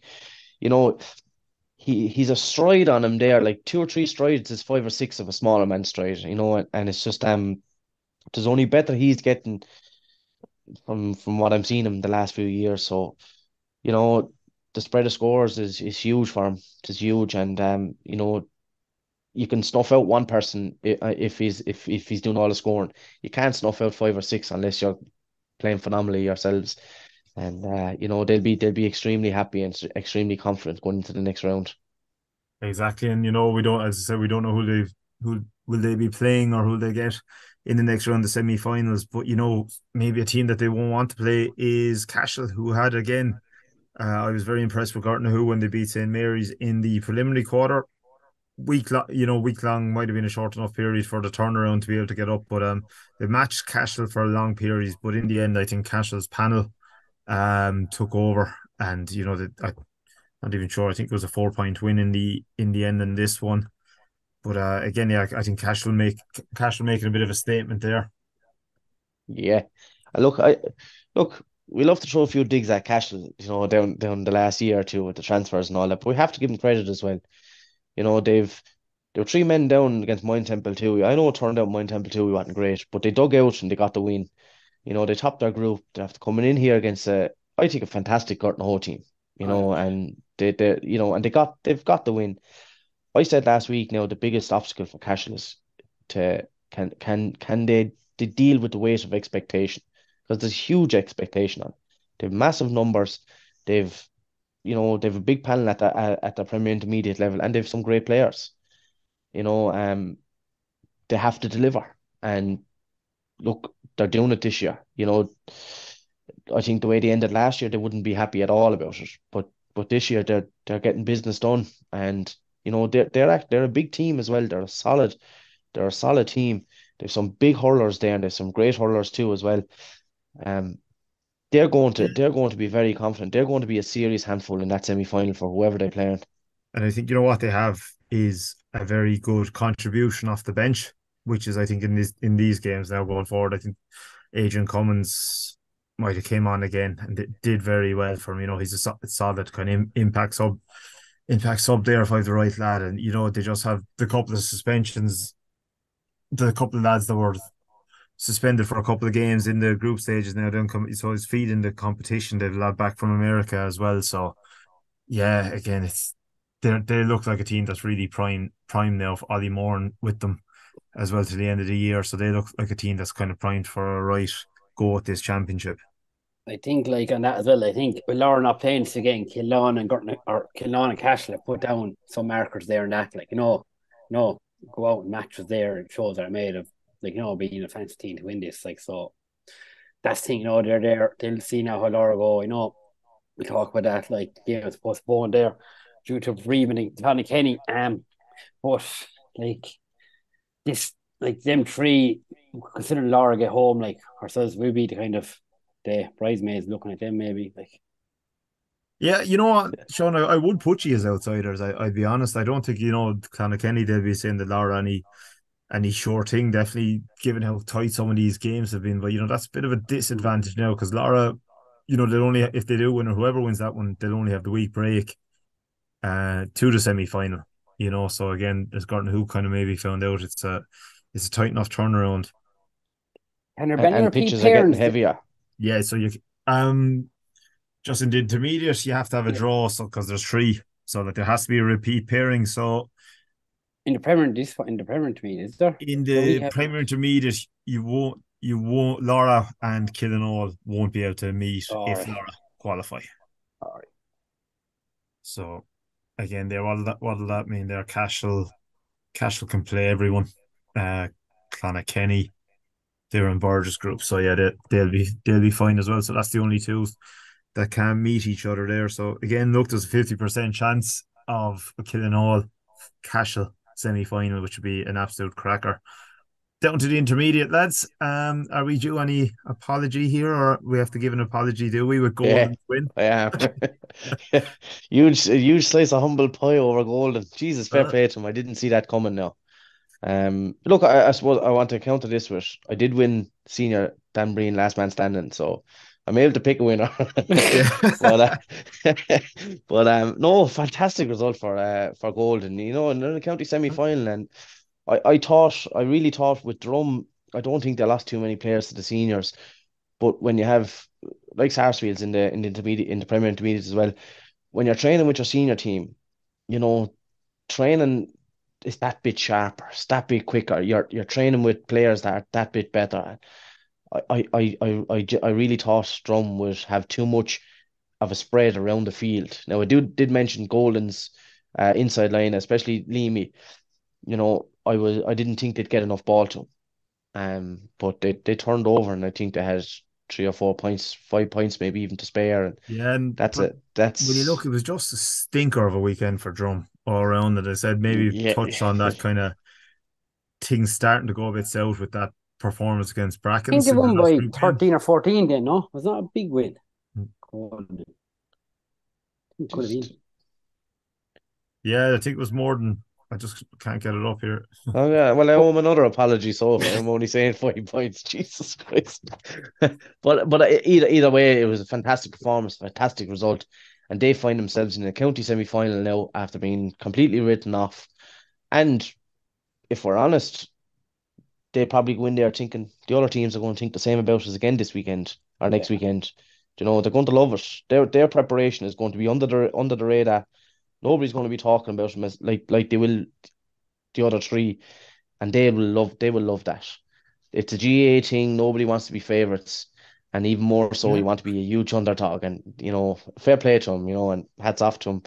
he's a stride on him there, like 2 or 3 strides is 5 or 6 of a smaller man's stride, and it's just there's only better he's getting from what I'm seeing him the last few years. So, the spread of scores is huge for him. It's huge, and you can snuff out one person if he's doing all the scoring. You can't snuff out 5 or 6 unless you're playing phenomenally yourselves. And they'll be extremely happy and extremely confident going into the next round. Exactly, and we don't, as I said, we don't know who will they be playing or who they get in the next round, the semi-finals. But maybe a team that they won't want to play is Cashel, who had again. I was very impressed with Gartnahoe when they beat St Mary's in the preliminary quarter. Week long might have been a short enough period for the turnaround to be able to get up, but they matched Cashel for a long period. But in the end, I think Cashel's panel took over, and I'm not even sure. I think it was a 4-point win in the end in this one. But again, I think Cashel making a bit of a statement there. Yeah, look, we love to throw a few digs at Cashel, down the last year or two with the transfers and all that, but we have to give them credit as well. There were 3 men down against Moyne Temple too. I know it turned out Moyne Temple too, we wasn't great, but they dug out and they got the win. They topped their group. They're after coming in here against I think a fantastic Gorton Ho team. And they've got the win. I said last week, the biggest obstacle for Cashel is to can they deal with the weight of expectation, because there's huge expectation on. They've massive numbers. They've they've a big panel at the Premier Intermediate level, and they've some great players. They have to deliver, and look, they're doing it this year. I think the way they ended last year, they wouldn't be happy at all about it. But this year they're getting business done, and they're a big team as well. They're a solid team. There's some big hurlers there, and there's some great hurlers too as well. Um, they're going to be very confident. They're going to be a serious handful in that semi final for whoever they play. And I think what they have is a very good contribution off the bench, which is, I think, in these games now going forward. I think Adrian Cummins might have came on again and did very well for him. He's a solid kind of impact sub there if I have the right lad. And they just have the couple of suspensions, the couple of lads that were suspended for a couple of games in the group stages now don't come, so his feet in the competition. They've a lad back from America as well. So yeah, again, they look like a team that's really prime now. Ollie Moore with them as well to the end of the year, so they look like a team that's kind of primed for a right go at this championship. I think, like, on that as well, I think with Laura not playing this again, Killeon and Cashel have put down some markers there and that, like, go out and matches there and shows that are made of, like, being a fancy team to win this, like, so that's the thing, they're there, they'll see now how Laura go. We talk about that, like, the game was postponed there due to bereavement Tony Kenny, but like this, like, them three, considering Laura get home, like, ourselves, we'll be the kind of the bridesmaids looking at them maybe, like. Yeah, you know what, Sean, I would put you as outsiders. I'd be honest. I don't think Clonakilty they'll be saying that Laura any sure thing. Definitely, given how tight some of these games have been, but that's a bit of a disadvantage now because Laura, they'll only, if they do win or whoever wins that one, they'll only have the week break to the semi final. So again, as Gorton who kind of maybe found out, it's a tight enough turnaround. And pitches are getting heavier. Yeah, so you just in the intermediate, you have to have a draw, so because there's 3, so that there has to be a repeat pairing. So in the Premier Intermediate, is there? In the Premier Intermediate, you won't. Laura and Killinall won't be able to meet if Laura qualify. All right. So again, what'll that mean? There, Cashel can play everyone. Clonakilty, they're in Burgess group, so yeah, they'll be fine as well. So that's the only 2 that can meet each other there. So again, look, there's a 50% chance of Killinall Cashel semi-final, which would be an absolute cracker. Down to the intermediate, lads. Are we due any apology here, or we have to give an apology? Do we with Golden win? Yeah, huge slice of humble pie over Golden. Jesus, fair play to him. I didn't see that coming now. Look, I suppose I want to counter this with I did win senior Dan Breen last man standing, so I'm able to pick a winner. but no, fantastic result for Golden. In the county semi final, and I really thought with Drum, I don't think they lost too many players to the seniors, but when you have like Sarsfields in the intermediate, in the Premier Intermediate as well, when you're training with your senior team, training is that bit sharper, it's that bit quicker. You're training with players that are that bit better. I really thought Drum would have too much of a spread around the field. Now I did mention Golden's inside line, especially Leamy. I didn't think they'd get enough ball to him. But they turned over, and I think they had 3 or 4 points, 5 points maybe even to spare. And that's it. That's when you look, it was just a stinker of a weekend for Drum all around. That I said maybe touched on that kind of thing starting to go a bit south with that performance against Bracken. I think they won by 13 or 14 then, no? Was that a big win? Yeah, I think it was more than I just can't get it up here. Oh yeah, well I owe him another apology. So I'm only saying 5 points. Jesus Christ! but either way, it was a fantastic performance, fantastic result, and they find themselves in the county semi-final now after being completely written off. And if we're honest, they probably go in there thinking the other teams are going to think the same about us again this weekend or next weekend. You know, they're going to love it. Their preparation is going to be under the radar. Nobody's going to be talking about them as like they will the other three, and they will love that. It's a GA thing. Nobody wants to be favourites, and even more so, you want to be a huge underdog. And you know, fair play to him. You know, and hats off to him.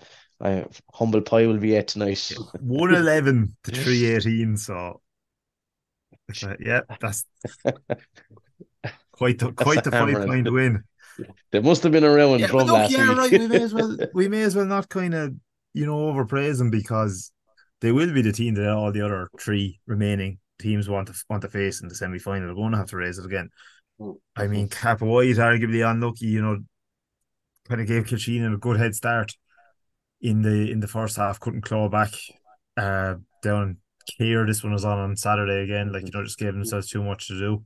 Humble pie will be it tonight. 111 to 318. So yeah, that's quite the 5-point win. There must have been a round drum last week. Right. We may as well not kind of overpraise them, because they will be the team that all the other three remaining teams want to face in the semi-final. They're going to have to raise it again. I mean, Cappawhite arguably unlucky, kind of gave Kilsheenan a good head start in the first half. Couldn't claw back down here. This one was on Saturday again. Just gave themselves too much to do.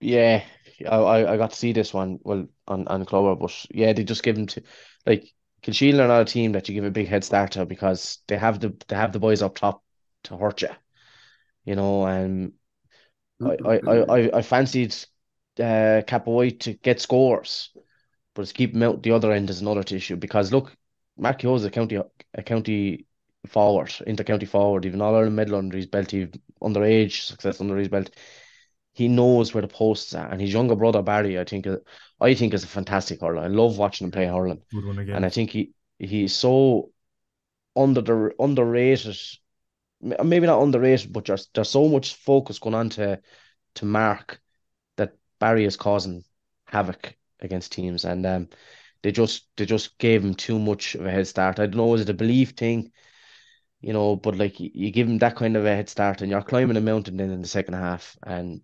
Yeah, I got to see this one on Clover, but yeah, they just give them to Kilsheelan are not a team that you give a big head start to, because they have the boys up top to hurt you, and I fancied Cappawhite to get scores, but it's keeping out the other end is another issue, because look, Mark Kehoe is a county forward, inter-county forward, even All-Ireland medal under his belt, he underage success under his belt. He knows where the posts are, and his younger brother Barry, I think is a fantastic hurler. I love watching him play hurling. Good one again. And I think he's so underrated, maybe not underrated, but there's so much focus going on to Mark that Barry is causing havoc against teams, and they just gave him too much of a head start. I don't know, is it a belief thing? But you give him that kind of a head start, and you're climbing a mountain then in the second half, and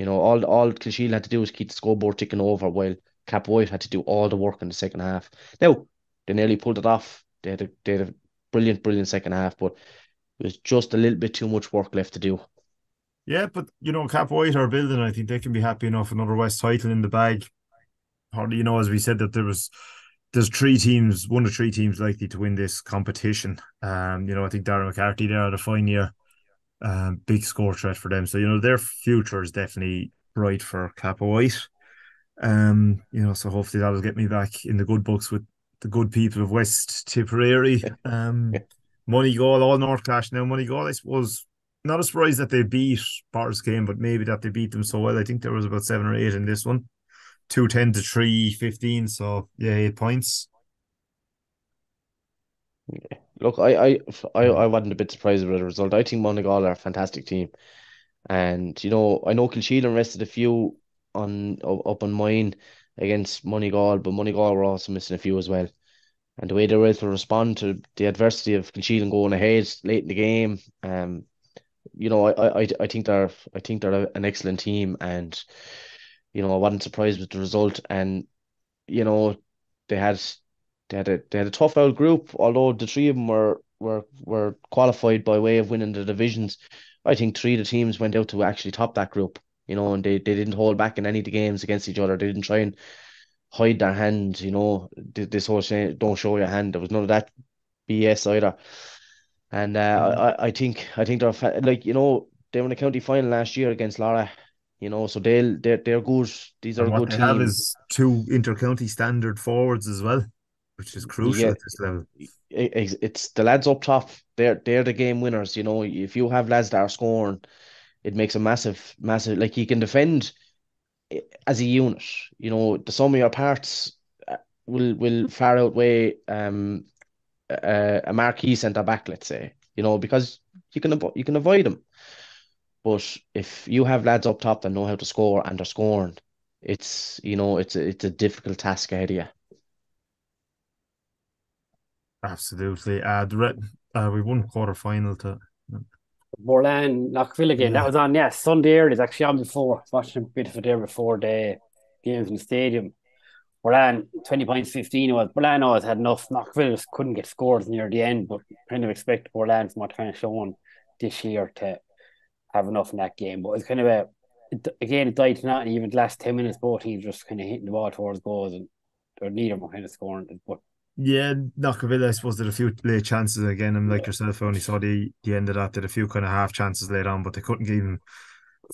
all Kilsheelan had to do was keep the scoreboard ticking over, while Cappawhite had to do all the work in the second half. Now, they nearly pulled it off. They had a brilliant second half, but it was just a little bit too much work left to do. Yeah, but Cappawhite are building. I think they can be happy enough. Another West title in the bag. Hardly, as we said, that there's one of three teams likely to win this competition. I think Darren McCarthy there had a fine year. Big score threat for them. So, their future is definitely bright for Cappawhite. So hopefully that'll get me back in the good books with the good people of West Tipperary. Moneygall, all North clash now. Moneygall, I suppose, not a surprise that they beat Borriscane, but maybe that they beat them so well. I think there was about 7 or 8 in this one. 210 to 315. So yeah, 8 points. Yeah. Look, I wasn't a bit surprised with the result. I think Moneygall are a fantastic team, and I know Kilsheelan rested a few up on mine against Moneygall, but Moneygall were also missing a few as well. And the way they were able to respond to the adversity of Kilsheelan going ahead late in the game, I think they're an excellent team, and I wasn't surprised with the result, and they had a tough out group, although the three of them were qualified by way of winning the divisions. I think 3 of the teams went out to actually top that group, and they didn't hold back in any of the games against each other. They didn't try and hide their hand, this whole saying, don't show your hand. There was none of that BS either. And I think they're they were in the county final last year against Lara, so they're good. These are good teams. What they have is 2 inter-county standard forwards as well, which is crucial at this level. It's the lads up top. They're the game winners. If you have lads that are scoring, it makes a massive. Like, you can defend as a unit. The sum of your parts will far outweigh a marquee centre back, let's say. Because you can avoid them. But if you have lads up top that know how to score and they're scoring, it's a difficult task ahead of you. Absolutely. We won quarter final to Borland, Lockville again. That was on, Sunday early. It's actually on before. Watching a bit of it there before the games in the stadium. Berlin 20 points, 15 was. Berlin always had enough. Knockville couldn't get scores near the end, but kind of expect Berlin from what kind of shown this year to have enough in that game. But it's kind of it died to not even the last 10 minutes. Both teams just kind of hitting the ball towards goals, and neither were kind of scoring. But Yeah, Knockville, I suppose, did a few late chances again, and like yourself, I only saw the end of that. Did a few kind of half chances late on, but they couldn't even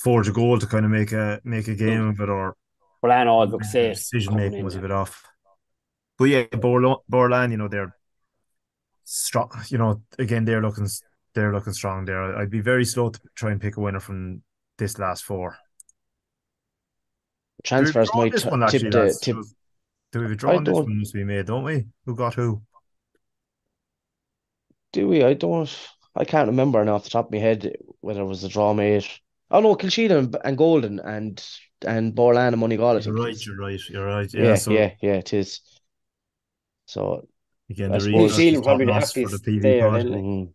forge a goal to kind of make a game of it, or Berlin always looked their safe decision coming making in. was a bit off. But yeah, Borland, they're strong. Again, they're looking strong there. I'd be very slow to try and pick a winner from this last four. Do we Transfers draw might this one tip actually, the lads? tip. Do we have a draw I on this don't one must be made, don't we? Who got who? do we? I don't. I can't remember now off the top of my head whether it was a draw mate. Oh no, Kilsheed and Golden and Borland and Moneygall, I You're think it right, is. you're right, you're right. Yeah, Yeah, so yeah, yeah, it is. So again, I the rematch suppose. is Kilsheelan top probably the notch for the happiest PV there pod. then.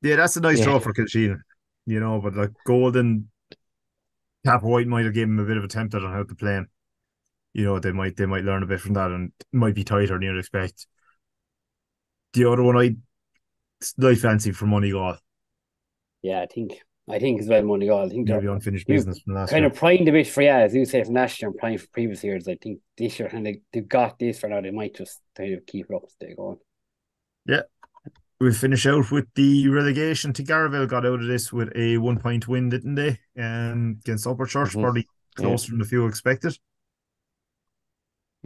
Yeah, that's a nice Yeah, draw for Kilsheelan, but like Golden, Cap White might have given him a bit of a template on how to play him. They might learn a bit from that, and it might be tighter than you'd expect. The other one I fancy for Moneygall, Yeah, I think as well Moneygall. I think maybe unfinished they're business from last kind year. of primed a bit for, yeah, as you say, from last year and primed for previous years. I think this year and they've got this for now. They might just kind of keep it up as they go on. Yeah, we'll finish out with the relegation. Garraville got out of this with a 1 point win, didn't they? Against Upperchurch, probably yeah, closer than a few expected.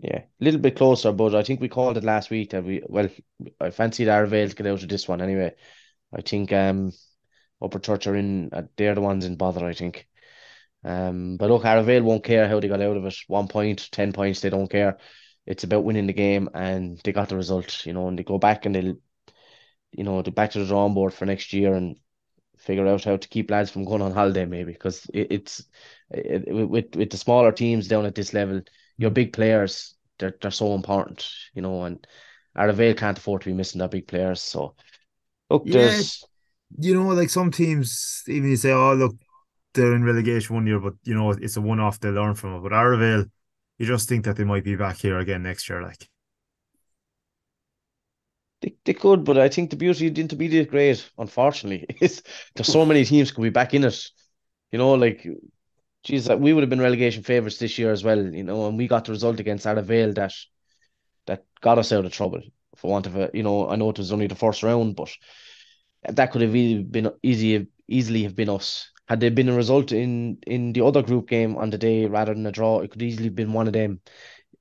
yeah. A little bit closer, but I think we called it last week that I fancied Arvale to get out of this one anyway. I think Upperchurch are in. They're the ones in bother, I think. But look, Arvale won't care how they got out of it. 1 point, 10 points, they don't care. It's about winning the game, and they got the result, and they go back and they're back to the drawing board for next year and figure out how to keep lads from going on holiday, maybe, because with the smaller teams down at this level, your big players, they're so important, and Arvale can't afford to be missing their big players. So look, Yeah, there's like some teams, even you say, oh, look, they're in relegation 1 year, but it's a one-off. They learn from it. But Arvale, you just think that they might be back here again next year. Like, they could, but I think the beauty of the intermediate grade, unfortunately, is there's so many teams could be back in it. Like, geez, we would have been relegation favourites this year as well, and we got the result against Arvale that got us out of trouble, for want of I know it was only the first round, but that could have easily have been us. Had there been a result in the other group game on the day rather than a draw, it could easily have been one of them.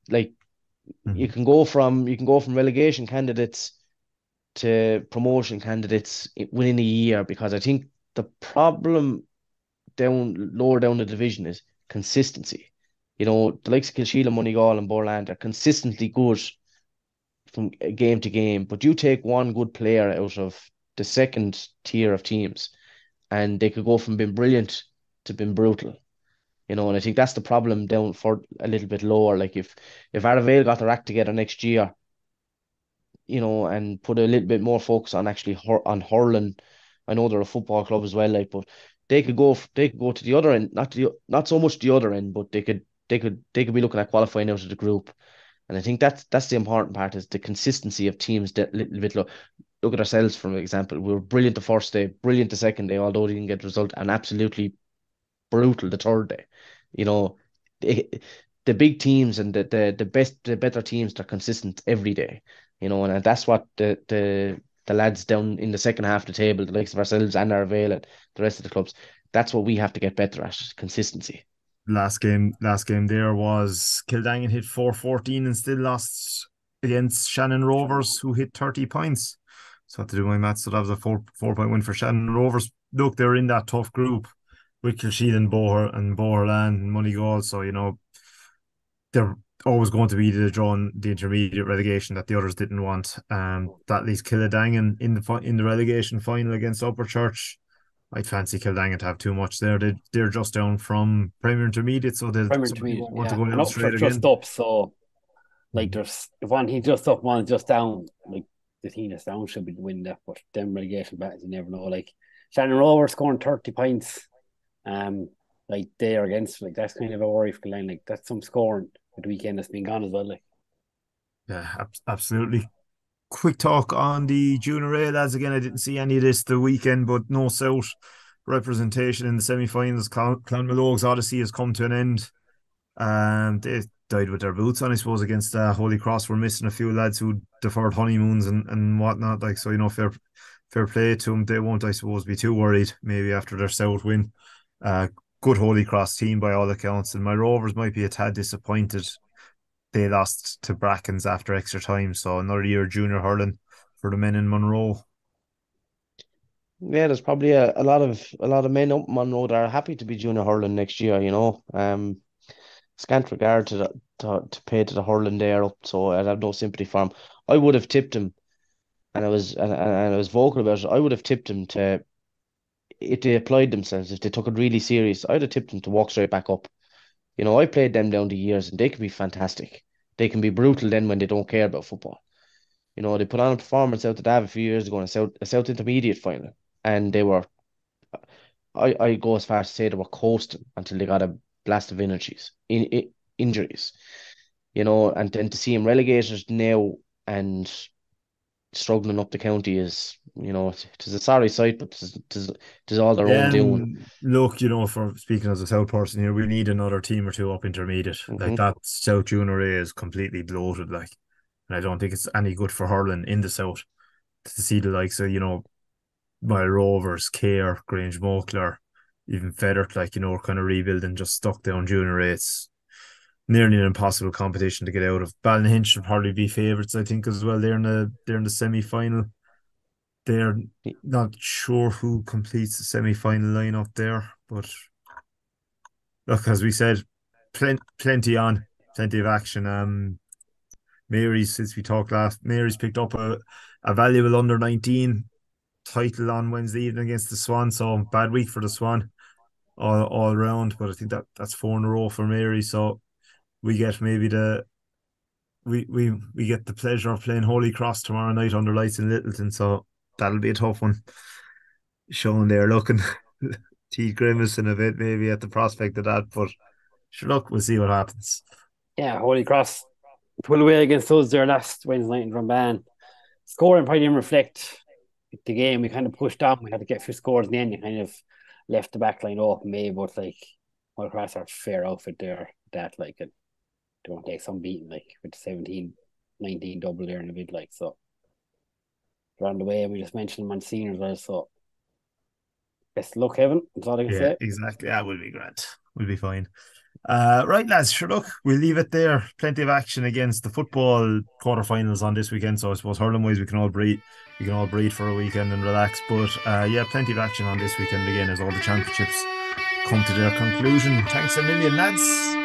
Like, you can go from relegation candidates to promotion candidates within a year, because I think the problem lower down the division is consistency. The likes of Kilsheelan, Moneygall and Borland are consistently good from game to game, but you take one good player out of the second tier of teams and they could go from being brilliant to being brutal. And I think that's the problem down for a little bit lower. Like, if Arvale got their act together next year, and put a little bit more focus on actually on hurling. I know they're a football club as well, like, but they could go to the other end, not so much the other end, but they could be looking at qualifying out of the group. And I think that's the important part, is the consistency of teams that little bit low. Look at ourselves, for example. We were brilliant the first day, brilliant the second day, although they didn't get the result, and absolutely brutal the third day. The big teams and the better teams, are consistent every day. And that's what the lads down in the second half of the table, the likes of ourselves and Arvale and the rest of the clubs, that's what we have to get better at, consistency. last game there was Kildangan hit 414 and still lost against Shannon Rovers, who hit 30 points. So I had to do my maths. So that was a 4 point win for Shannon Rovers. Look, they're in that tough group with Kilsheelan, Boherland and Moneygall. So, they're always going to be the draw in the intermediate relegation that the others didn't want. That leaves Kildangan in the relegation final against Upperchurch. I'd fancy Kildangan to have too much there. They're just down from Premier Intermediate, so they'll Premier Intermediate, want to yeah. go And down straight Upchurch again. just up, so like there's if one team just up, one just down, like the team that's down should be winning that, but them relegation battles you never know. Like Shannon Rovers scoring 30 points, like they are against, like that's kind of a worry for Killeen. Like that's some scoring the weekend that's been gone as well. Like, Yeah, absolutely. Quick talk on the Junior A lads again. I didn't see any of this the weekend, but no South representation in the semi-finals. Clonmalogue's odyssey has come to an end. They died with their boots on, I suppose, against Holy Cross. We're missing a few lads who deferred honeymoons and whatnot. Like, so, fair play to them. They won't, I suppose, be too worried maybe after their South win. Good Holy Cross team by all accounts, and my Rovers might be a tad disappointed. They lost to Brackens after extra time, so another year junior hurling for the men in Monroe. Yeah, there's probably a lot of men up in Monroe that are happy to be junior hurling next year. Scant regard to pay to the hurling there up, so I have no sympathy for him. I would have tipped him, and I was vocal about it. I would have tipped him to, if they applied themselves, if they took it really serious, I'd have tipped them to walk straight back up. I played them down the years, and they can be fantastic. They can be brutal then when they don't care about football. They put on a performance out at Dav a few years ago in a South Intermediate final, and they were, I go as far as to say they were coasting until they got a blast of injuries, and then to see him relegated now and struggling up the county is, it is a sorry sight, but it is all their own doing. Look, for speaking as a South person here, we need another team or two up intermediate. Like, that South Junior A is completely bloated, like, and I don't think it's any good for hurling in the South to see the likes of, my Rovers, Care, Grange Mokler, even Fethard, like, kind of rebuilding, just stuck down Junior A. It's nearly an impossible competition to get out of. Ballinhinch should probably be favourites, I think, as well. They're in the semi-final. They're not sure who completes the semi-final lineup there, but look, as we said, plenty of action. Mary's, since we talked last, Mary's picked up a valuable under-19 title on Wednesday evening against the Swan, so bad week for the Swan all round, but I think that's 4 in a row for Mary, so we get maybe we get the pleasure of playing Holy Cross tomorrow night under lights in Littleton, so that'll be a tough one. Sean there looking teeth grimacing a bit maybe at the prospect of that, but sure, look, we'll see what happens. Yeah, Holy Cross pulled away against us there last Wednesday night in Drumban. Scoring probably didn't reflect the game. We kind of pushed on. We had to get a few scores in the end. You kind of left the back line open maybe, but like Holy Cross are a fair outfit there. That like it don't take some beating, like with the 17-19 double there in a bit, like, so they're on the way. And we just mentioned them on senior as well, so best of luck, Kevin. That's all I can say. Exactly. That will be great. We'll be fine. Right, lads, sure, look, we'll leave it there. Plenty of action against the football quarterfinals on this weekend, so I suppose hurling wise we can all breathe for a weekend and relax, but plenty of action on this weekend again as all the championships come to their conclusion. Thanks a million, lads.